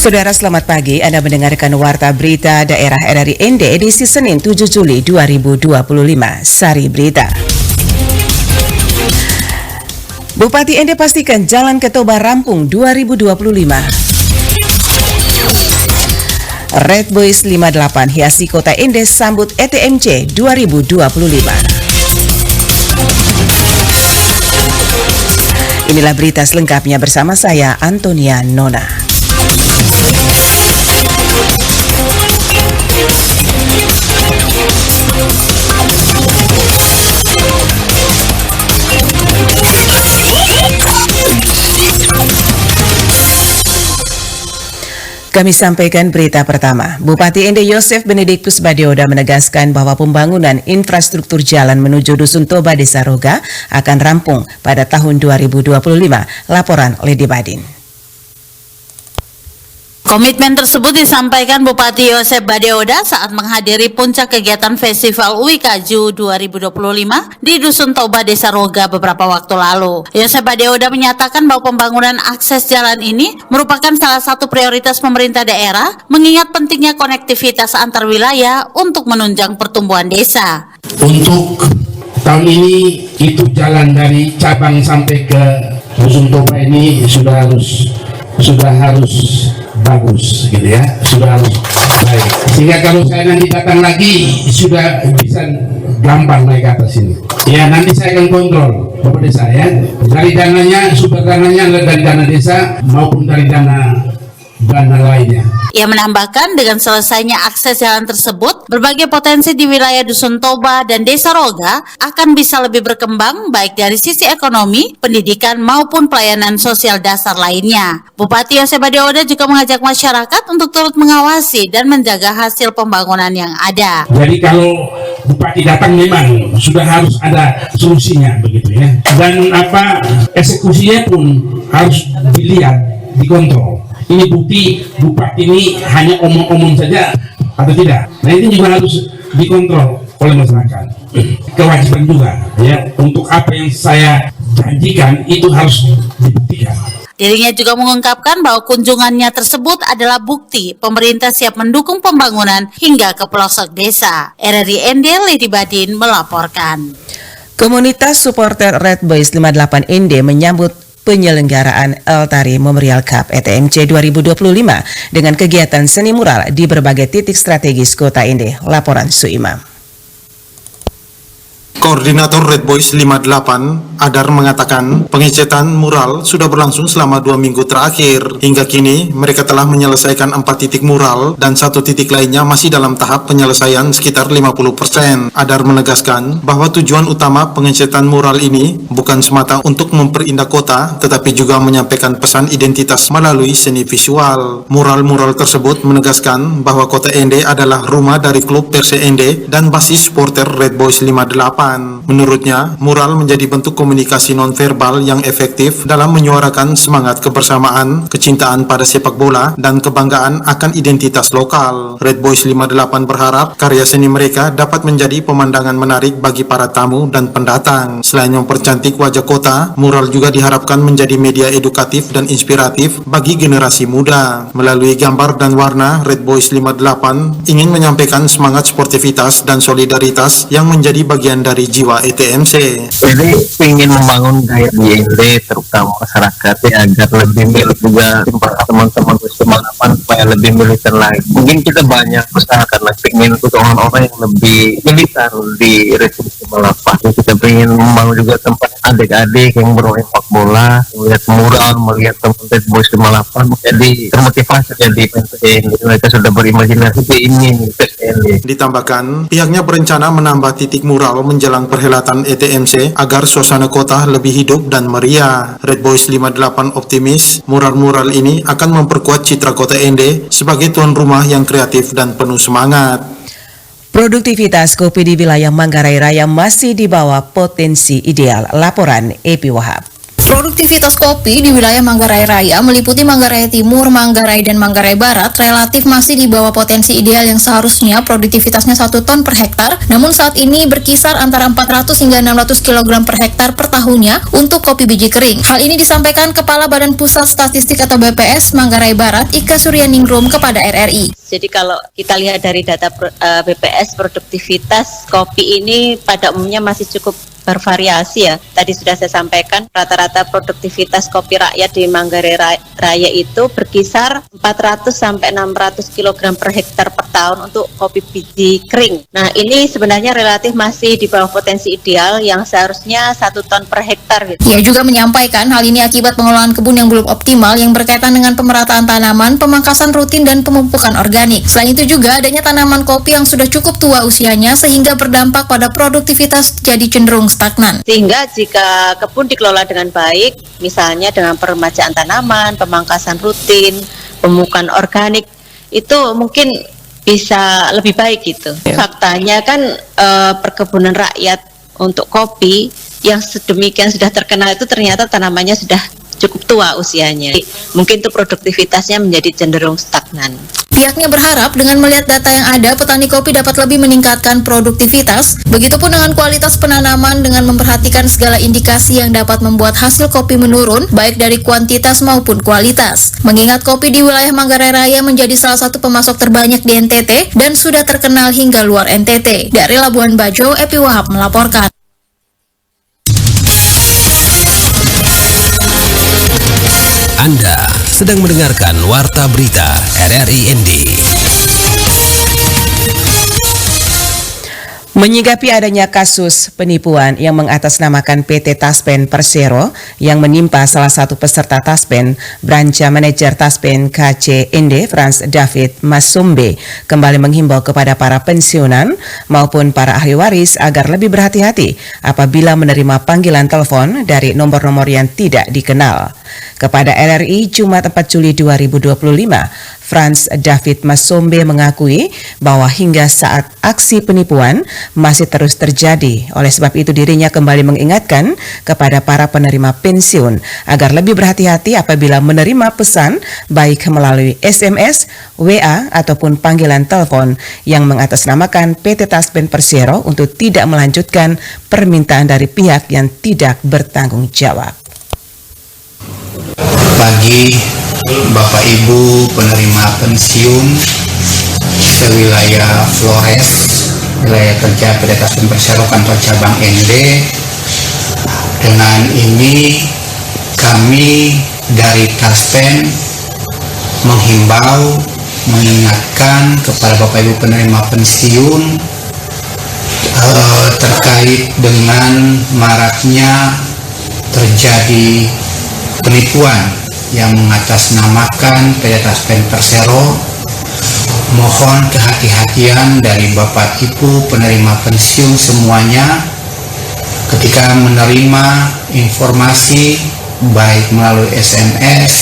Saudara selamat pagi, Anda mendengarkan Warta Berita Daerah RRI ND edisi Senin 7 Juli 2025. Sari Berita. Bupati ND pastikan Jalan ke Toba rampung 2025. Red Boys 58 hiasi Kota ND sambut ETMC 2025. Inilah berita selengkapnya bersama saya, Antonia Nona. Kami sampaikan berita pertama. Bupati ND Yosef Benedictus Badioda menegaskan bahwa pembangunan infrastruktur jalan menuju Dusun Toba Desa Roga akan rampung pada tahun 2025. Laporan Lady Badin. Komitmen tersebut disampaikan Bupati Yosef Badioda saat menghadiri puncak kegiatan Festival Uikaju 2025 di Dusun Toba Desa Roga beberapa waktu lalu. Yosef Badioda menyatakan bahwa pembangunan akses jalan ini merupakan salah satu prioritas pemerintah daerah mengingat pentingnya konektivitas antar wilayah untuk menunjang pertumbuhan desa. Untuk tahun ini itu jalan dari cabang sampai ke Dusun Toba ini sudah harus bagus gitu ya, sudah harus baik, sehingga kalau saya nanti datang lagi sudah bisa gampang naik ke atas ini ya. Nanti saya akan kontrol Bapak Desa ya, dari dananya, sumber dananya dari dana desa maupun dari dana lainnya. Ia menambahkan dengan selesainya akses jalan tersebut, berbagai potensi di wilayah Dusun Toba dan Desa Roga akan bisa lebih berkembang baik dari sisi ekonomi, pendidikan maupun pelayanan sosial dasar lainnya. Bupati Yosef Badioda juga mengajak masyarakat untuk turut mengawasi dan menjaga hasil pembangunan yang ada. Jadi kalau Bupati datang memang sudah harus ada solusinya begitu ya. Dan eksekusinya pun harus dilihat, dikontrol. Ini bukti Bupati ini hanya omong-omong saja atau tidak. Nah ini juga harus dikontrol oleh masyarakat. Kewajiban juga ya, untuk apa yang saya janjikan itu harus dibuktikan. Dirinya juga mengungkapkan bahwa kunjungannya tersebut adalah bukti pemerintah siap mendukung pembangunan hingga ke pelosok desa. RRI ND Lady Badin melaporkan. Komunitas supporter Red Boys 58 ND menyambut penyelenggaraan Eltari Memorial Cup ETMC 2025 dengan kegiatan seni mural di berbagai titik strategis Kota ND. Laporan Suimam. Koordinator Red Boys 58, Adar, mengatakan pengecetan mural sudah berlangsung selama 2 minggu terakhir. Hingga kini, mereka telah menyelesaikan 4 titik mural dan 1 titik lainnya masih dalam tahap penyelesaian sekitar 50%. Adar menegaskan bahwa tujuan utama pengecetan mural ini bukan semata untuk memperindah kota, tetapi juga menyampaikan pesan identitas melalui seni visual. Mural-mural tersebut menegaskan bahwa Kota ND adalah rumah dari klub Perse ND dan basis supporter Red Boys 58. Menurutnya, mural menjadi bentuk komunikasi nonverbal yang efektif dalam menyuarakan semangat kebersamaan, kecintaan pada sepak bola, dan kebanggaan akan identitas lokal. Red Boys 58 berharap karya seni mereka dapat menjadi pemandangan menarik bagi para tamu dan pendatang. Selain mempercantik wajah kota, mural juga diharapkan menjadi media edukatif dan inspiratif bagi generasi muda. Melalui gambar dan warna, Red Boys 58 ingin menyampaikan semangat sportivitas dan solidaritas yang menjadi bagian dari jiwa ETMC. Jadi ingin membangun gaya di ND terutama masyarakat ya, agar lebih milik juga teman-teman bersemangat supaya lebih militer lagi. Mungkin kita banyak masyarakat ingin orang-orang yang lebih militer di Republik Malapan. Kita ingin membangun juga tempat adik-adik yang bermain sepak bola, melihat mural, melihat teman Red Boys 58, jadi termotivasi jadi PSN. Mereka sudah berimajinasi ingin PSN. Ditambahkan, pihaknya berencana menambah titik mural menjelang perhelatan ETMC agar suasana kota lebih hidup dan meriah. Red Boys 58 optimis mural-mural ini akan memperkuat citra Kota ND sebagai tuan rumah yang kreatif dan penuh semangat. Produktivitas kopi di wilayah Manggarai Raya masih di bawah potensi ideal. Laporan Epi Wahab. Produktivitas kopi di wilayah Manggarai Raya meliputi Manggarai Timur, Manggarai, dan Manggarai Barat relatif masih di bawah potensi ideal yang seharusnya produktivitasnya 1 ton per hektar, namun saat ini berkisar antara 400 hingga 600 kg per hektar per tahunnya untuk kopi biji kering. Hal ini disampaikan Kepala Badan Pusat Statistik atau BPS Manggarai Barat, Ika Suryaningrum, kepada RRI. Jadi kalau kita lihat dari data BPS, produktivitas kopi ini pada umumnya masih cukup bervariasi ya. Tadi sudah saya sampaikan rata-rata produktivitas kopi rakyat di Manggarai Raya itu berkisar 400 sampai 600 kg per hektar per tahun untuk kopi biji kering. Nah, ini sebenarnya relatif masih di bawah potensi ideal yang seharusnya 1 ton per hektar gitu. Ia juga menyampaikan hal ini akibat pengelolaan kebun yang belum optimal yang berkaitan dengan pemerataan tanaman, pemangkasan rutin, dan pemupukan organik. Selain itu juga adanya tanaman kopi yang sudah cukup tua usianya sehingga berdampak pada produktivitas jadi cenderung stagnan. Sehingga jika kebun dikelola dengan baik, misalnya dengan peremajaan tanaman, pemangkasan rutin, pemupukan organik, itu mungkin bisa lebih baik gitu. Faktanya kan perkebunan rakyat untuk kopi yang sedemikian sudah terkenal itu ternyata tanamannya sudah cukup tua usianya. Mungkin itu produktivitasnya menjadi cenderung stagnan. Pihaknya berharap dengan melihat data yang ada, petani kopi dapat lebih meningkatkan produktivitas. Begitupun dengan kualitas penanaman dengan memperhatikan segala indikasi yang dapat membuat hasil kopi menurun, baik dari kuantitas maupun kualitas. Mengingat kopi di wilayah Manggarai Raya menjadi salah satu pemasok terbanyak di NTT dan sudah terkenal hingga luar NTT. Dari Labuan Bajo, Epi Wahab melaporkan. Anda sedang mendengarkan Warta Berita RRI ND. Menyikapi adanya kasus penipuan yang mengatasnamakan PT Taspen Persero yang menimpa salah satu peserta Taspen, Branch Manager Taspen KCND Frans David Masumbe kembali menghimbau kepada para pensiunan maupun para ahli waris agar lebih berhati-hati apabila menerima panggilan telepon dari nomor-nomor yang tidak dikenal. Kepada RRI Jumat 4 Juli 2025, Frans David Masumbe mengakui bahwa hingga saat aksi penipuan masih terus terjadi. Oleh sebab itu dirinya kembali mengingatkan kepada para penerima pensiun agar lebih berhati-hati apabila menerima pesan baik melalui SMS, WA ataupun panggilan telepon yang mengatasnamakan PT Taspen Persero untuk tidak melanjutkan permintaan dari pihak yang tidak bertanggung jawab. Bagi Bapak Ibu penerima pensiun sewilayah Flores, wilayah kerja PT Taspen Persero kantor cabang ND, dengan ini kami dari Taspen menghimbau, mengingatkan kepada Bapak Ibu penerima pensiun terkait dengan maraknya terjadi penipuan yang mengatasnamakan PT Taspen Persero. Mohon kehati-hatian dari Bapak Ibu penerima pensiun semuanya ketika menerima informasi baik melalui SMS,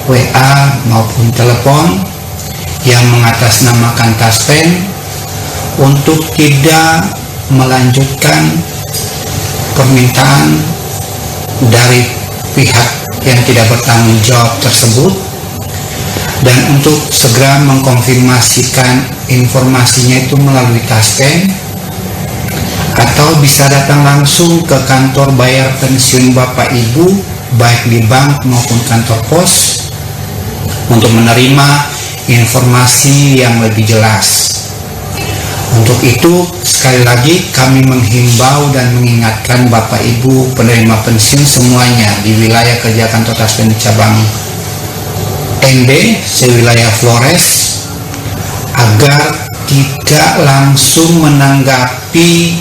WA maupun telepon yang mengatasnamakan Taspen untuk tidak melanjutkan permintaan dari pihak yang tidak bertanggung jawab tersebut, dan untuk segera mengkonfirmasikan informasinya itu melalui Taspen atau bisa datang langsung ke kantor bayar pensiun Bapak Ibu baik di bank maupun kantor pos untuk menerima informasi yang lebih jelas. Untuk itu, sekali lagi kami menghimbau dan mengingatkan Bapak Ibu penerima pensiun semuanya di wilayah kerja kantor Taspen cabang ND sewilayah Flores agar tidak langsung menanggapi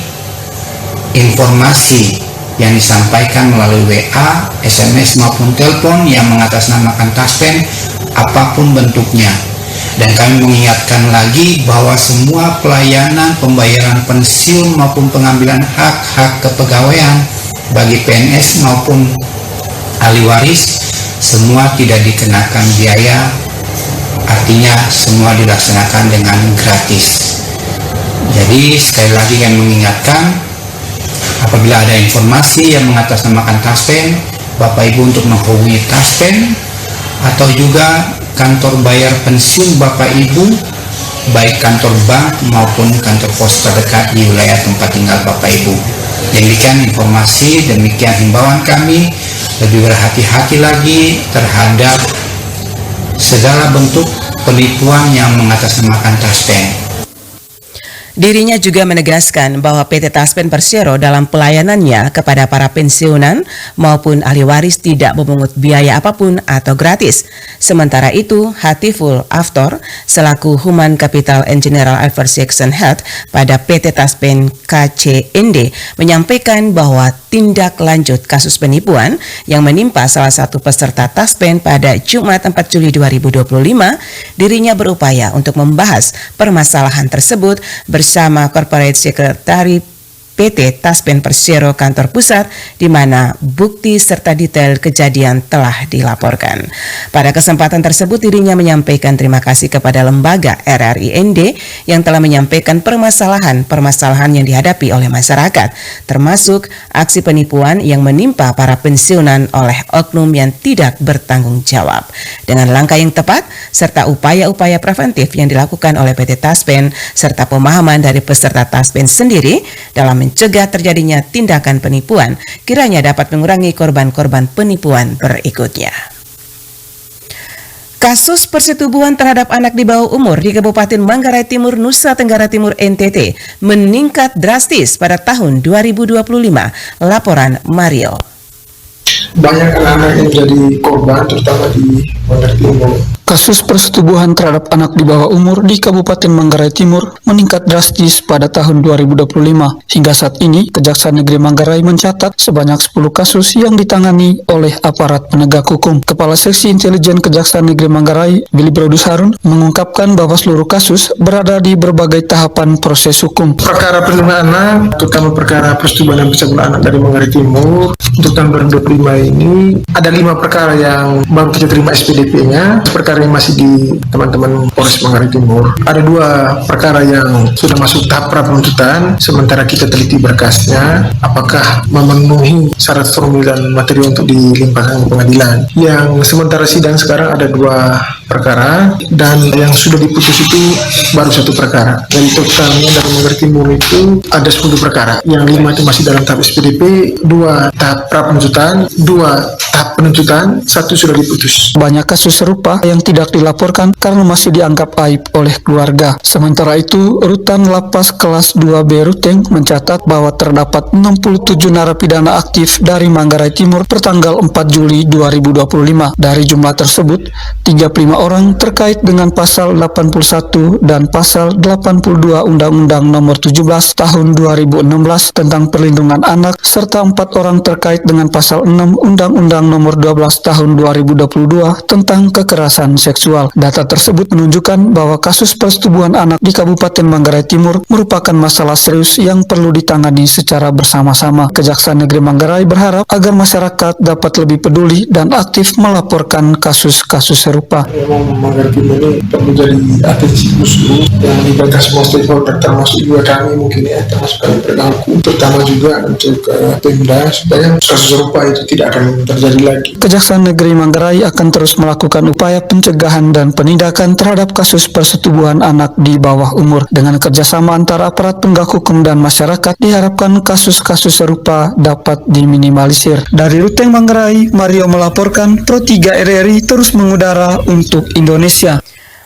informasi yang disampaikan melalui WA, SMS maupun telepon yang mengatasnamakan Taspen apapun bentuknya. Dan kami mengingatkan lagi bahwa semua pelayanan pembayaran pensiun maupun pengambilan hak-hak kepegawaian bagi PNS maupun ahli waris semua tidak dikenakan biaya, artinya semua dilaksanakan dengan gratis. Jadi sekali lagi kami mengingatkan, apabila ada informasi yang mengatasnamakan Taspen, Bapak Ibu untuk menghubungi Taspen atau juga kantor bayar pensiun Bapak Ibu, baik kantor bank maupun kantor pos terdekat di wilayah tempat tinggal Bapak Ibu. Demikian informasi, demikian himbauan kami, lebih berhati-hati lagi terhadap segala bentuk penipuan yang mengatasnamakan Taspen. Dirinya juga menegaskan bahwa PT Taspen Persero dalam pelayanannya kepada para pensiunan maupun ahli waris tidak memungut biaya apapun atau gratis. Sementara itu, Hatiful Aftor selaku Human Capital and General Affairs Section Head pada PT Taspen KCND menyampaikan bahwa tindak lanjut kasus penipuan yang menimpa salah satu peserta Taspen pada Jumat 4 Juli 2025, dirinya berupaya untuk membahas permasalahan tersebut bersama Corporate Secretary PT Taspen Persero kantor pusat, di mana bukti serta detail kejadian telah dilaporkan. Pada kesempatan tersebut dirinya menyampaikan terima kasih kepada lembaga RRIND yang telah menyampaikan permasalahan yang dihadapi oleh masyarakat, termasuk aksi penipuan yang menimpa para pensiunan oleh oknum yang tidak bertanggung jawab. Dengan langkah yang tepat serta upaya-upaya preventif yang dilakukan oleh PT Taspen serta pemahaman dari peserta Taspen sendiri dalam mencegah terjadinya tindakan penipuan, kiranya dapat mengurangi korban-korban penipuan berikutnya. Kasus persetubuhan terhadap anak di bawah umur di Kabupaten Manggarai Timur, Nusa Tenggara Timur NTT meningkat drastis pada tahun 2025. Laporan Mario. Banyak anak-anak yang menjadi korban, terutama di Manggarai Timur. Kasus persetubuhan terhadap anak di bawah umur di Kabupaten Manggarai Timur meningkat drastis pada tahun 2025. Hingga saat ini, Kejaksaan Negeri Manggarai mencatat sebanyak 10 kasus yang ditangani oleh aparat penegak hukum. Kepala Seksi Intelijen Kejaksaan Negeri Manggarai, Billy Brodus Harun, mengungkapkan bahwa seluruh kasus berada di berbagai tahapan proses hukum. Perkara perlindungan anak, terutama perkara persetubuhan dan pencabulan anak dari Manggarai Timur, untuk tahun 2025 ini ada 5 perkara yang baru kita terima SPDP-nya. Perkara yang masih di teman-teman Polres Manggarai Timur. Ada 2 perkara yang sudah masuk tahap pra penuntutan, sementara kita teliti berkasnya apakah memenuhi syarat formil dan materi untuk dilimpahkan ke pengadilan. Yang sementara sidang sekarang ada 2 perkara, dan yang sudah diputus itu baru 1 perkara. Dari totalnya dari Manggarai Timur itu ada 10 perkara. Yang 5 itu masih dalam tahap SPDP, 2 tahap pra penuntutan, 2 tahap penuntutan, 1 sudah diputus. Banyak kasus serupa yang tidak dilaporkan karena masih dianggap aib oleh keluarga. Sementara itu, Rutan Lapas Kelas 2B Ruteng mencatat bahwa terdapat 67 narapidana aktif dari Manggarai Timur pertanggal 4 Juli 2025. Dari jumlah tersebut, 35 orang terkait dengan pasal 81 dan pasal 82 Undang-Undang Nomor 17 Tahun 2016 tentang perlindungan anak, serta 4 orang terkait dengan pasal 6 Undang-Undang Nomor 12 Tahun 2022 tentang kekerasan seksual. Data tersebut menunjukkan bahwa kasus persetubuhan anak di Kabupaten Manggarai Timur merupakan masalah serius yang perlu ditangani secara bersama-sama. Kejaksaan Negeri Manggarai berharap agar masyarakat dapat lebih peduli dan aktif melaporkan kasus-kasus serupa. Memang Manggarai Timur ini perlu jadi atensi khusus yang melibatkan semua stakeholder, termasuk juga kami mungkin ya, termasuk kami penegak hukum, terutama juga untuk Pemda, supaya kasus serupa itu tidak akan terjadi lagi. Kejaksaan Negeri Manggarai akan terus melakukan upaya pencegahan dan penindakan terhadap kasus persetubuhan anak di bawah umur. Dengan kerjasama antara aparat penegak hukum dan masyarakat, diharapkan kasus-kasus serupa dapat diminimalisir. Dari Ruteng Manggarai, Mario melaporkan Pro 3 RRI terus mengudara untuk Indonesia.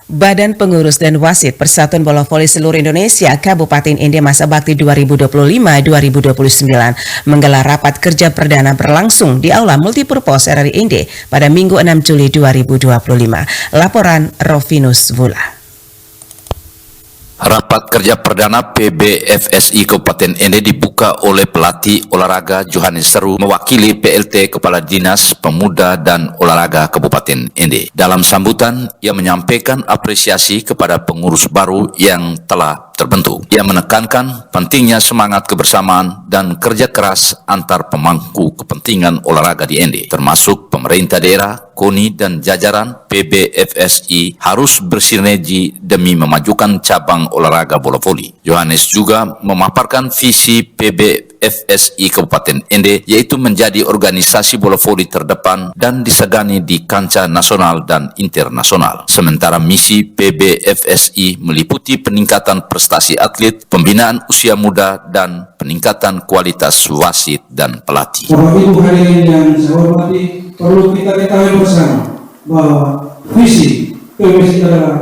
Badan Pengurus dan Wasit Persatuan Bola Voli Seluruh Indonesia Kabupaten Ende Masa Bakti 2025-2029 menggelar rapat kerja perdana berlangsung di Aula Multipurpose RRI Ende pada Minggu 6 Juli 2025. Laporan Rovinus Vula. Rapat kerja perdana PBFSI Kabupaten Ende dibuka oleh pelatih olahraga Johannes Seru mewakili PLT Kepala Dinas Pemuda dan Olahraga Kabupaten Ende. Dalam sambutan, ia menyampaikan apresiasi kepada pengurus baru yang telah terbentuk. Ia menekankan pentingnya semangat kebersamaan dan kerja keras antar pemangku kepentingan olahraga di Ende, termasuk pemerintah daerah, KONI, dan jajaran PBFSI harus bersinergi demi memajukan cabang olahraga bola voli. Johannes juga memaparkan visi PBFSI PBFSI Kabupaten Ende, yaitu menjadi organisasi bola voli terdepan dan disegani di kancah nasional dan internasional. Sementara misi PBFSI meliputi peningkatan prestasi atlet, pembinaan usia muda, dan peningkatan kualitas wasit dan pelatih. Bapak Ibu hadirin yang saya hormati, perlu kita ketahui bersama bahwa visi PBFSI adalah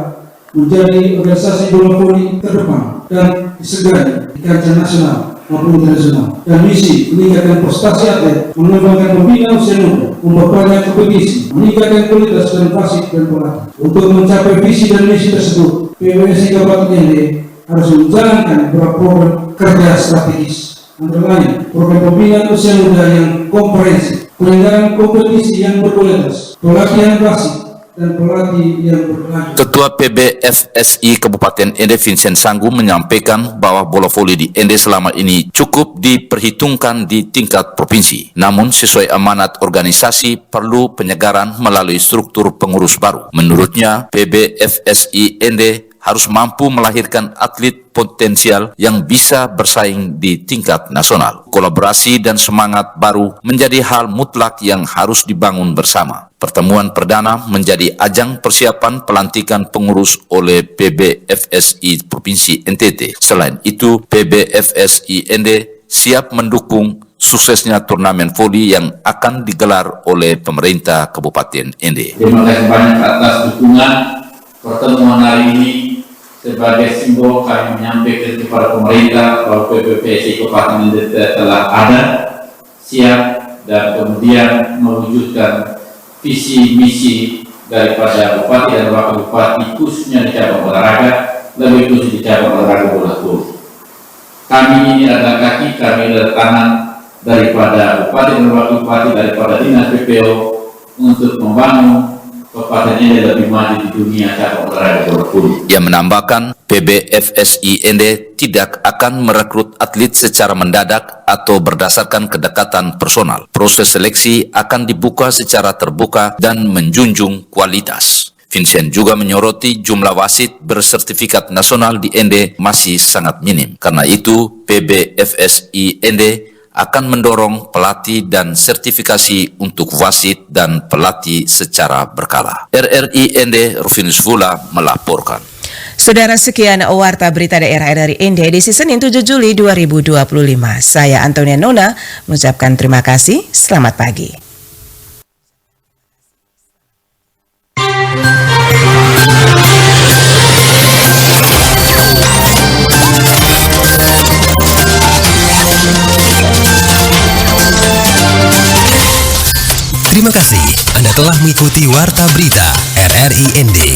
menjadi organisasi bola voli terdepan dan disegani di kancah nasional maupun internasional. Dan misi meningkatkan prestasi atlet, mengembangkan pembinaan usia muda, memperbanyak kompetisi, meningkatkan kualitas dan wasit dan pelatih. Untuk mencapai visi dan misi tersebut, PBFSI Kabupaten Ende harus menjalankan beberapa program kerja strategis, antara lain program pembinaan usia muda yang komprehensif, penyelenggaraan kompetisi yang berkualitas, pelatihan wasit dan pelatih yang berkelanjutan. Ketua PBFSI Kabupaten Ende Vincent Sanggu menyampaikan bahwa bola voli di Ende selama ini cukup diperhitungkan di tingkat provinsi. Namun sesuai amanat organisasi perlu penyegaran melalui struktur pengurus baru. Menurutnya PBFSI Ende harus mampu melahirkan atlet potensial yang bisa bersaing di tingkat nasional. Kolaborasi dan semangat baru menjadi hal mutlak yang harus dibangun bersama. Pertemuan perdana menjadi ajang persiapan pelantikan pengurus oleh PBFSI Provinsi NTT. Selain itu, PBFSI Ende siap mendukung suksesnya turnamen voli yang akan digelar oleh pemerintah Kabupaten Ende. Terima kasih banyak atas dukungan pertemuan hari ini. Sebagai simbol kami menyampaikan kepada pemerintah bahwa PBFSI Kabupaten Ende telah ada, siap, dan kemudian mewujudkan visi misi daripada Bupati dan Wakil Bupati khususnya di cabang olahraga, lebih khusus di cabang olahraga bola voli. Kami ini adalah kaki, kami adalah tangan daripada Bupati dan Wakil Bupati, daripada Dinas PPO untuk membangun Kabupaten Ende lebih maju di dunia cabang olahraga bola voli. Ia menambahkan PBFSI Ende tidak akan merekrut atlet secara mendadak atau berdasarkan kedekatan personal. Proses seleksi akan dibuka secara terbuka dan menjunjung kualitas. Vincent juga menyoroti jumlah wasit bersertifikat nasional di Ende masih sangat minim. Karena itu, PBFSI Ende akan mendorong pelatih dan sertifikasi untuk wasit dan pelatih secara berkala. RRI Ende, Rufinus Vula melaporkan. Saudara, sekian Warta Berita Daerah RRI Ende edisi Senin 7 Juli 2025. Saya Antonia Nona mengucapkan terima kasih. Selamat pagi. Terima kasih Anda telah mengikuti Warta Berita RRI Ende.